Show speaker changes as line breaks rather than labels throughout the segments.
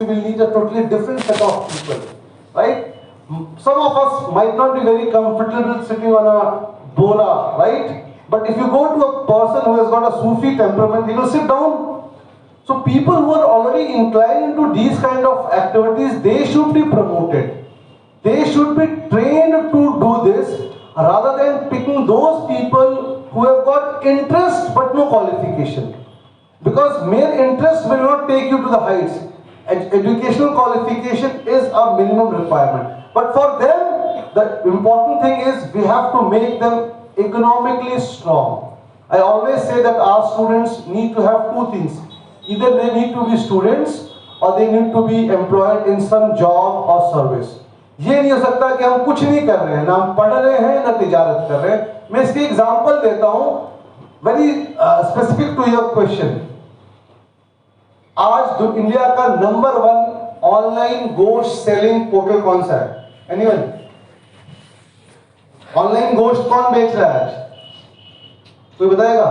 we will need a totally different set of people, right? Some of us might not be very comfortable sitting on a bora, right? But if you go to a person who has got a Sufi temperament, he will sit down. So people who are already inclined into these kind of activities, they should be promoted. They should be trained to do this rather than picking those people who have got interest but no qualification. Because mere interest will not take you to the heights. Educational qualification is a minimum requirement. But for them, the important thing is we have to make them economically strong. I always say that our students need to have two things. Either they need to be students or they need to be employed in some job or service. ये नहीं हो सकता कि हम कुछ नहीं कर रहे हैं, ना हम पढ़ रहे हैं ना तिजारत कर रहे हैं. मैं इसकी एग्जांपल देता हूं, very specific to your question. आज इंडिया का नंबर 1 ऑनलाइन गोश्त सेलिंग पोर्टल कौन सा है? एनीवन? ऑनलाइन गोश्त कौन बेच रहा है आज? कोई बताएगा?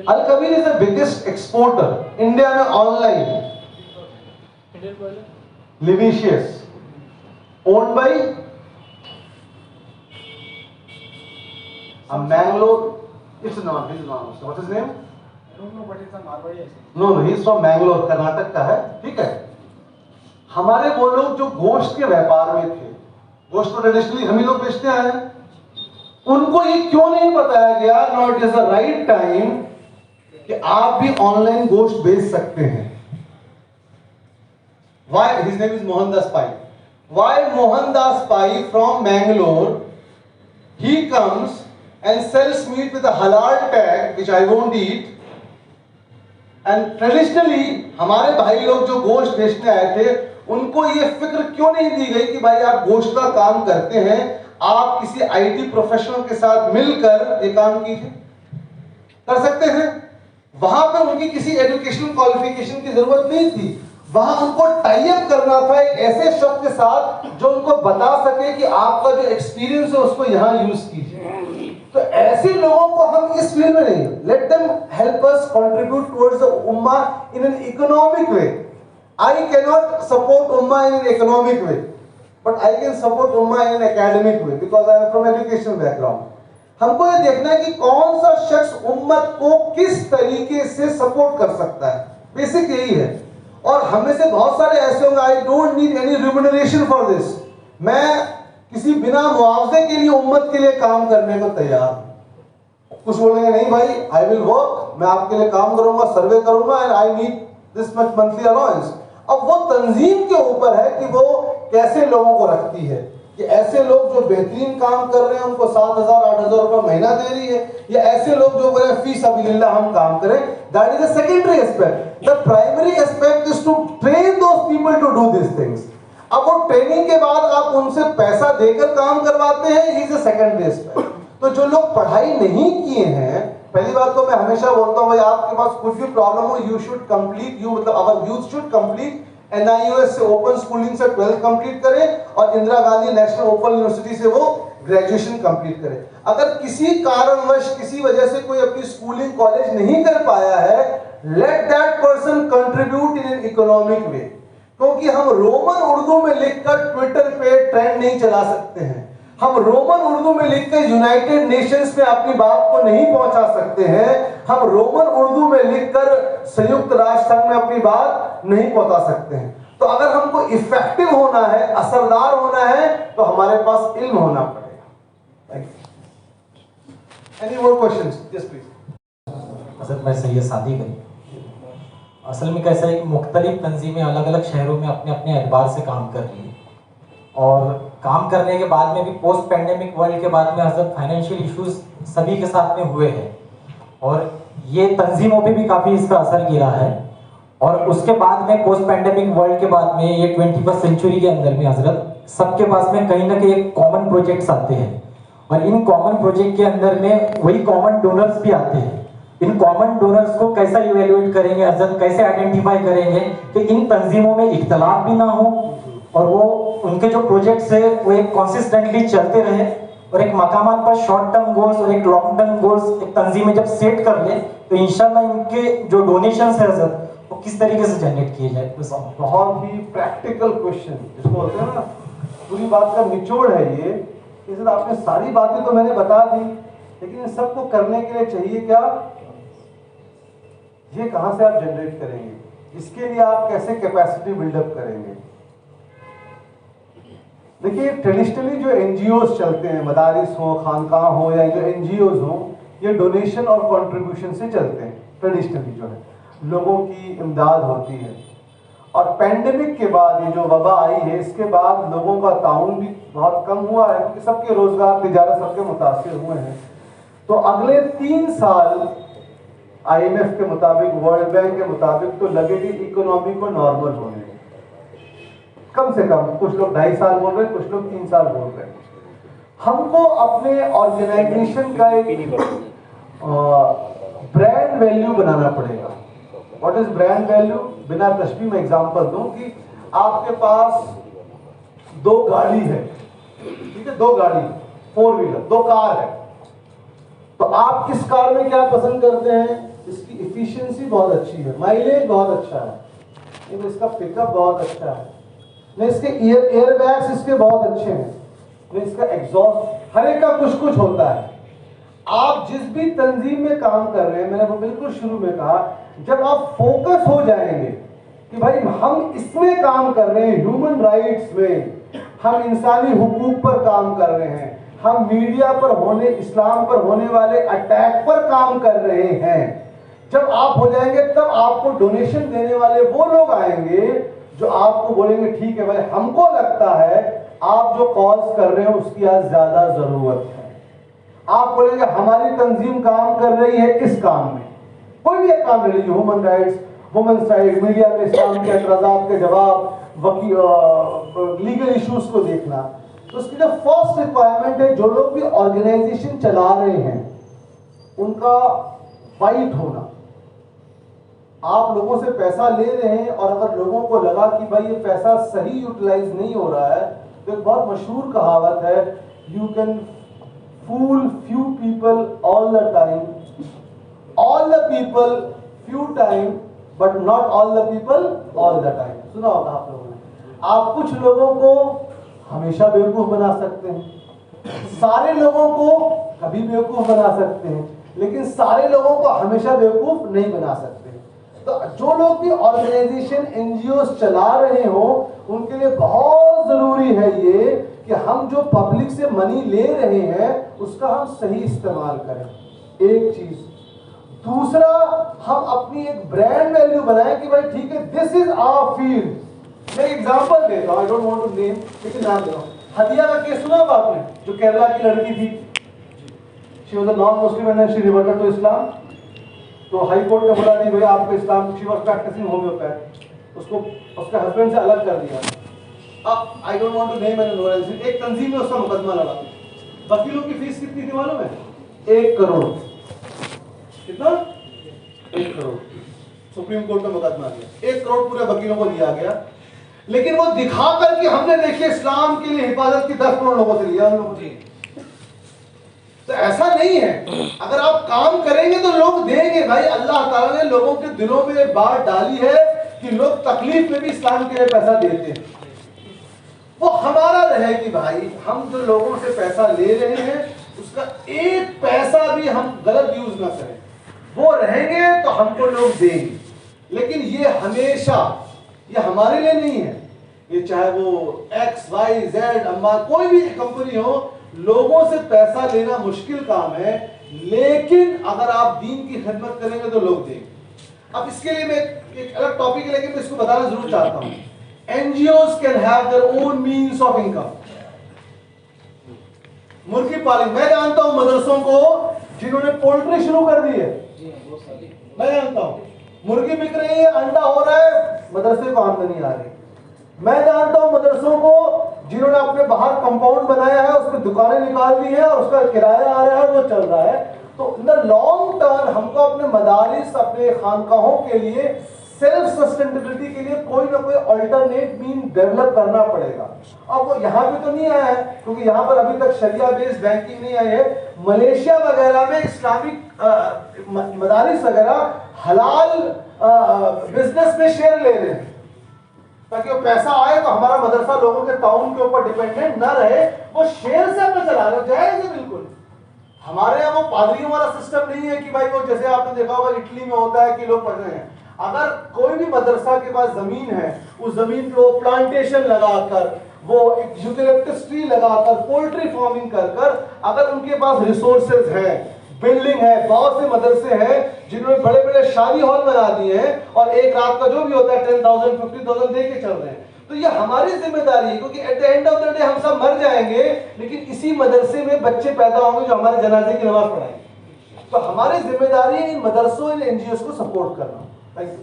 Al Kabir is the biggest exporter India में online. Licious owned by Mangalore. It's not. This is not. What's his name?
I don't know, but it's a Marwari.
No, he's from Mangalore, Karnataka का है. ठीक है. हमारे वो लोग जो गोश्त के व्यापार में थे, गोश्त तो ट्रेडिशनली हम ही लोग बेचते आए हैं, उनको ये क्यों नहीं बताया गया no it is the right time कि आप भी ऑनलाइन गोश्त बेच सकते हैं? Why? His name is Mohandas Pai. Why Mohandas Pai from Mangalore? He comes and sells meat with a halal tag, which I won't eat. And traditionally, हमारे भाई लोग जो गोश्त बेचने आए थे, उनको ये फिक्र क्यों नहीं दी गई कि भाई आप गोश्त का काम करते हैं, आप किसी आईटी प्रोफेशनल के साथ मिलकर ये काम कीजिए, कर सकते हैं. वहां पे उनकी किसी एजुकेशनल क्वालिफिकेशन की जरूरत नहीं थी. वहां उनको टाई अप करना था एक ऐसे शख्स के साथ जो उनको बता सके कि आपका जो एक्सपीरियंस है उसको यहाँ यूज कीजिए. तो ऐसे लोगों को हम इस फील्ड में नहीं, let them help us contribute towards the Umma in an economic way. I can not support Umma in an economic way, but I can support Umma in an academic way because I am from education background. हमको ये देखना है कि कौन सा शख्स उम्मत को किस तरीके से सपोर्ट कर सकता है. बेसिक यही है. और हमें से बहुत सारे ऐसे होंगे, I don't need any remuneration for this. मैं किसी बिना मुआवजे के लिए उम्मत के लिए काम करने को तैयार हूं. कुछ बोलेंगे नहीं भाई, आई विल वर्क, मैं आपके लिए काम करूंगा, सर्वे करूंगा and I need this much monthly allowance. अब वो तंजीम के ऊपर है कि वो कैसे लोगों को रखती है. कि ऐसे लोग जो बेहतरीन काम कर रहे हैं उनको 7,000 8,000 रुपए महीना दे रही है, या ऐसे लोग जो बोले फी सबिलिल्लाह हम काम करें. That is a secondary aspect. The primary aspect is to train those people to do this things. अब वो ट्रेनिंग के बाद आप उनसे पैसा देकर काम करवाते हैं, इज अ सेकेंडरी एस्पेक्ट. तो जो लोग पढ़ाई नहीं किए हैं, पहली बात तो मैं हमेशा बोलता हूं भाई आपके पास कुछ भी प्रॉब्लम हो, यू शुड कंप्लीट, यू मतलब our youth should complete NIOS से ओपन स्कूलिंग से 12th कंप्लीट करें और Indira Gandhi national open university से वो ग्रेजुएशन कंप्लीट करें. अगर किसी कारणवश किसी वजह से कोई अपनी स्कूलिंग कॉलेज नहीं कर पाया है, let that person contribute in an economic वे. क्योंकि हम रोमन उर्दू में लिखकर ट्विटर पे ट्रेंड नहीं चला सकते हैं. हम रोमन उर्दू में लिखकर यूनाइटेड नेशंस में अपनी बात को नहीं पहुंचा सकते हैं. हम रोमन उर्दू में लिखकर संयुक्त राष्ट्र संघ में अपनी बात नहीं पहुंचा सकते हैं. तो अगर हमको इफेक्टिव होना है, असरदार होना है, तो हमारे पास इल्म होना पड़ेगा. Any more questions? Yes please.
असल मैं सैयद सादी करी. असल में कैसा है कि मुख्तलिफ तंजीमें अलग अलग शहरों में अपने अपने एतबार से काम कर रही है, और काम करने के बाद में भी पोस्ट पैंडेमिक वर्ल्ड के बाद में हज़रत फाइनेंशियल इश्यूज सभी के साथ में हुए हैं, और ये तंजीमों पे भी काफ़ी इसका असर गिरा है. और उसके बाद में पोस्ट पैंडेमिक वर्ल्ड के बाद में ये 21st सेंचुरी के अंदर में हज़रत सबके पास में कहीं ना कहीं एक कॉमन प्रोजेक्ट्स आते हैं, और इन कॉमन प्रोजेक्ट के अंदर में वही कॉमन डोनर्स भी आते हैं. इन कॉमन डोनर्स को कैसा इवेल्युएट करेंगे हज़रत, कैसे आइडेंटिफाई करेंगे कि इन तंजीमों में इख्तलाफ भी ना हो, और वो उनके जो प्रोजेक्ट्स है वो एक कंसिस्टेंटली चलते रहे, और एक मकामात पर शॉर्ट टर्म गोल्स और एक लॉन्ग टर्म गोल्स एक तंजीमें जब सेट कर ले, तो इंशाल्लाह इनके जो डोनेशंस है किस तरीके से जनरेट किए जाए उस
बहुत ही प्रैक्टिकल क्वेश्चन जिसको बोलते हैं ना, पूरी बात का निचोड़ है ये। इसलिए आपने सारी बातें तो मैंने बता दी, लेकिन इन सबको करने के लिए चाहिए क्या? ये कहां से आप जनरेट करेंगे? इसके लिए आप कैसे कैपेसिटी बिल्डअप करेंगे? देखिए, ट्रेडिशनली जो एनजीओज चलते हैं, मदारिस हो, खानकाह हो, या जो एनजीओज हो, ये डोनेशन और कंट्रीब्यूशन से चलते हैं। ट्रेडिशनली जो है लोगों की इमदाद होती है, और पैंडेमिक के बाद ये जो वबा आई है, इसके बाद लोगों का ताउन भी बहुत कम हुआ है, क्योंकि सबके रोजगार, तिजारत सबके मुतासिर हुए हैं। तो अगले 3 साल IMF के मुताबिक, वर्ल्ड बैंक के मुताबिक, तो लगेगी इकोनॉमी को नॉर्मल होने में। कम से कम कुछ लोग 2.5 साल बोल रहे हैं, कुछ लोग 3 साल बोल रहे हैं। हमको अपने ऑर्गेनाइजेशन का एक ब्रांड वैल्यू बनाना पड़ेगा। What is brand value? बिना तशबीह में एग्जांपल दूं कि आपके पास 2 गाड़ी है, ठीक है, 2 गाड़ी, 4 व्हीलर, 2 कार है। तो आप किस कार में क्या पसंद करते हैं? इसकी इफिशिएंसी बहुत अच्छी है, माइलेज बहुत अच्छा है, नहीं इसका पिकअप बहुत अच्छा है, नहीं इसके एयर बैग्स इसके बहुत अच्छे हैं, नहीं इसका एग्जॉस्ट, हर एक का कुछ कुछ होता है। आप जिस भी तंजीम में काम कर रहे हैं, मैंने वो बिल्कुल शुरू में कहा, जब आप फोकस हो जाएंगे कि भाई हम इसमें काम कर रहे हैं, ह्यूमन राइट्स में, हम इंसानी हुकूक पर काम कर रहे हैं, हम मीडिया पर होने, इस्लाम पर होने वाले अटैक पर काम कर रहे हैं, जब आप हो जाएंगे तब आपको डोनेशन देने वाले वो लोग आएंगे जो आपको बोलेंगे ठीक है भाई, हमको लगता है आप जो कॉल्स कर रहे हैं उसकी आज ज्यादा जरूरत है। आप बोलेंगे हमारी तंजीम काम कर रही है इस काम में, कोई भी एक काम ले लीजिए, human rights, women's right, media में इस्लाम के एतराज़ात के जवाब, लीगल इश्यूज को देखना। तो उसकी जो फर्स्ट रिक्वायरमेंट है, जो लोग भी ऑर्गेनाइजेशन चला रहे हैं उनका फाइट होना। आप लोगों से पैसा ले रहे हैं और अगर लोगों को लगा कि भाई ये पैसा सही यूटिलाइज नहीं हो रहा है, तो एक बहुत मशहूर कहावत है, you can fool few people all the time, all the people few time, but not all the people all the time. सुना होगा आप लोगों ने। आप कुछ लोगों को हमेशा बेवकूफ बना सकते हैं, सारे लोगों को कभी बेवकूफ बना सकते हैं, लेकिन सारे लोगों को हमेशा बेवकूफ नहीं बना सकते। तो जो लोग भी ऑर्गेनाइजेशन, एनजीओ चला रहे हो, उनके लिए बहुत जरूरी है ये कि हम जो पब्लिक से मनी ले रहे हैं उसका हम सही इस्तेमाल करें, एक चीज। दूसरा, हम अपनी एक ब्रांड वैल्यू बनाएं कि भाई ठीक है, दिस इज आवर फील्ड। मैं एग्जांपल देता हूं, I don't want to name, लेकिन नाम दे रहा हूं। हदिया का केस सुना आपने, जो केरला की लड़की थी, she was a non Muslim and she reverted to Islam. तो हाई कोर्ट ने बोला नहीं भाई आपको Islam, she was practising homeopath, उसको उसके हस्बैंड से अलग कर दिया। अब I don't want to name any organisation, एक तंजीम में उसका मुकदमा लड़ा। वकीलों की फीस कितनी थी मालूम है? 1 करोड़। कितना? 1 करोड़। सुप्रीम कोर्ट में मुकदमा दिया, 1 करोड़ पूरे वकीलों को दिया गया। लेकिन वो दिखा कर कि हमने देखिए इस्लाम के लिए हिफाजत की 10 करोड़ लोगों से लिया उन लोगों से। तो ऐसा नहीं है, अगर आप काम करेंगे तो लोग देंगे भाई। अल्लाह ताला ने लोगों के दिलों में एक बात डाली है कि लोग तकलीफ में भी इस्लाम के लिए पैसा देते हैं। वो हमारा रहे कि भाई हम जो लोगों से पैसा ले रहे हैं उसका एक पैसा भी हम गलत यूज ना करें। वो रहेंगे तो हमको लोग देंगे, लेकिन ये हमेशा, ये हमारे लिए नहीं है। ये चाहे वो XYZ अम्मा कोई भी कंपनी हो, लोगों से पैसा लेना मुश्किल काम है, लेकिन अगर आप दीन की खिदमत करेंगे तो लोग देंगे। अब इसके लिए मैं एक अलग टॉपिक है, लेकिन मैं इसको बताना जरूर चाहता हूं। NGOs can have their own means of income. मुर्गी पालन, मैं जानता हूं मदरसों को जिन्होंने पोल्ट्री शुरू कर दी है, मैं जानता हूं। मुर्गी बिक रही है, अंडा हो रहा है, मदरसे को आमदनी आ रही है। मैं जानता हूं मदरसों को जिन्होंने अपने बाहर कंपाउंड बनाया है, उसमें दुकानें निकाल दी है और उसका किराया आ रहा है, वो चल रहा है। तो इन द लॉन्ग टर्म हमको अपने मदारिस, अपने खानकाहों के लिए सेल्फ सस्टेनेबिलिटी के लिए कोई ना कोई अल्टरनेट मीन डेवलप करना पड़ेगा। अब वो यहाँ पे तो नहीं आया है, क्योंकि यहाँ पर अभी तक शरिया बेस्ड बैंकिंग नहीं आई है। मलेशिया वगैरह में इस्लामिक मदारिस वगैरह हलाल बिजनेस में शेयर ले रहे हैं ताकि वो पैसा आए तो हमारा मदरसा लोगों के ताउन के ऊपर डिपेंडेंट ना रहे, वो शेयर से अपने चला रहे, जायज है बिल्कुल। हमारे यहाँ वो पादरियों वाला सिस्टम नहीं है कि भाई वो जैसे आपने देखा होगा इटली में होता है कि लोग पढ़ रहे हैं। अगर कोई भी मदरसा के पास जमीन है, उस जमीन पे वो प्लांटेशन लगाकर, वो एक यूकेलिप्टस ट्री लगाकर, पोल्ट्री फार्मिंग कर कर, अगर उनके पास रिसोर्सेज है, बिल्डिंग है, बहुत से मदरसे हैं जिन्होंने बड़े बड़े शादी हॉल बना दिए हैं और एक रात का जो भी होता है 10,000 50,000 दे के चल रहे हैं। तो ये हमारी जिम्मेदारी है, क्योंकि at the end of the day हम सब मर जाएंगे, लेकिन इसी मदरसे में बच्चे पैदा होंगे जो हमारे जनाजे की नमाज पढ़ाएंगे। तो हमारी जिम्मेदारी है इन मदरसों, इन एनजीओ को सपोर्ट करना। Thank you.